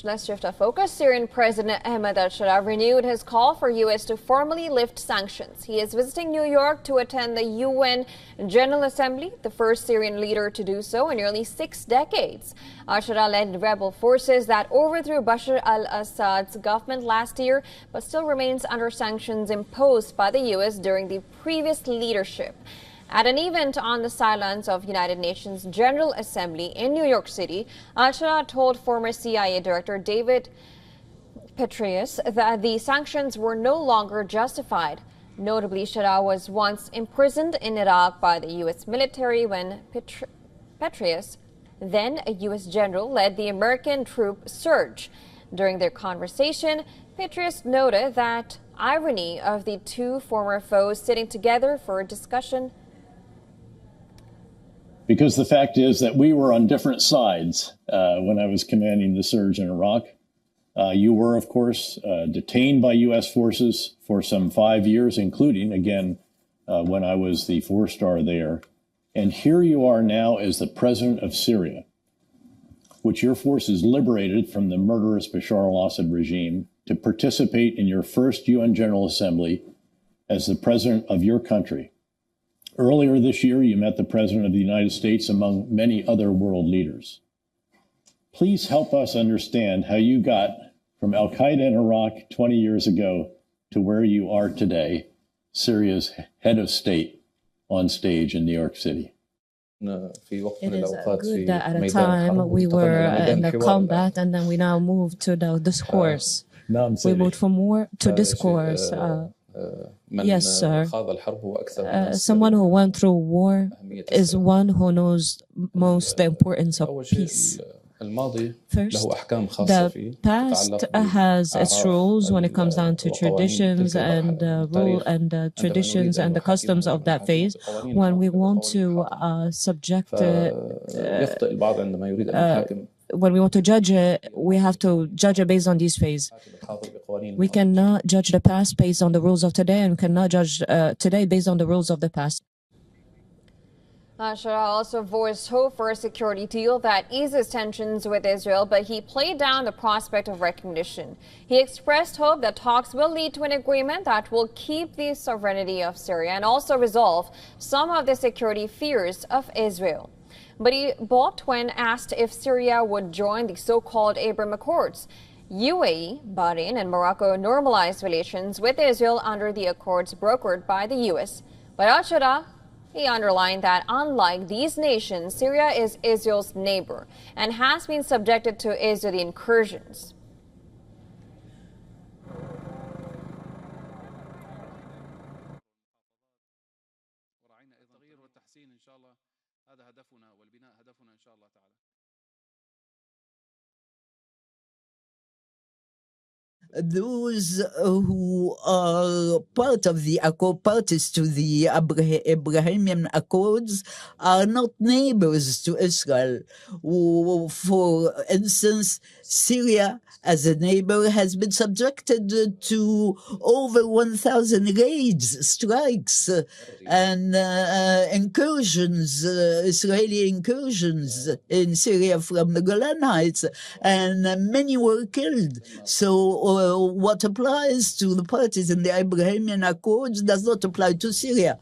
Let's shift our focus. Syrian President Ahmad-al-Sharaa renewed his call for U.S. to formally lift sanctions. He is visiting New York to attend the UN General Assembly, the first Syrian leader to do so in nearly 6 decades. Al-Sharaa led rebel forces that overthrew Bashar al-Assad's government last year, but still remains under sanctions imposed by the U.S. during the previous leadership. At an event on the sidelines of United Nations General Assembly in New York City, Al-Sharaa told former CIA Director David Petraeus that the sanctions were no longer justified. Notably, Sharaa was once imprisoned in Iraq by the U.S. military when Petraeus, then a U.S. general, led the American troop surge. During their conversation, Petraeus noted that irony of the two former foes sitting together for a discussion. Because the fact is that we were on different sides when I was commanding the surge in Iraq. You were, of course, detained by U.S. forces for some 5 years, including, again, when I was the 4-star there. And here you are now as the president of Syria, which your forces liberated from the murderous Bashar al-Assad regime, to participate in your first UN General Assembly as the president of your country. Earlier this year, you met the President of the United States among many other world leaders. Please help us understand how you got from al-Qaeda in Iraq 20 years ago to where you are today, Syria's head of state on stage in New York City. It is good that at a time we were in the combat and then we now move to the discourse. We moved from war to discourse. Yes, sir. Someone who went through war is one who knows most the importance of peace. First, the past has its rules when it comes down to traditions and traditions and the customs of that phase. When we want to when we want to judge it, we have to judge it based on these phases. We cannot judge the past based on the rules of today, and cannot judge today based on the rules of the past. Sharaa also voiced hope for a security deal that eases tensions with Israel, but he played down the prospect of recognition. He expressed hope that talks will lead to an agreement that will keep the sovereignty of Syria and also resolve some of the security fears of Israel. But he balked when asked if Syria would join the so-called Abraham Accords. UAE, Bahrain and Morocco normalized relations with Israel under the accords brokered by the U.S. But Al-Sharaa, he underlined that unlike these nations, Syria is Israel's neighbor and has been subjected to Israeli incursions. Those who are part of the accord, parties to the Abrahamian Accords, are not neighbors to Israel. For instance, Syria, as a neighbor, has been subjected to over 1,000 raids, strikes, and incursions, Israeli incursions in Syria from the Golan Heights, and many were killed. So what applies to the parties in the Abrahamian Accords does not apply to Syria.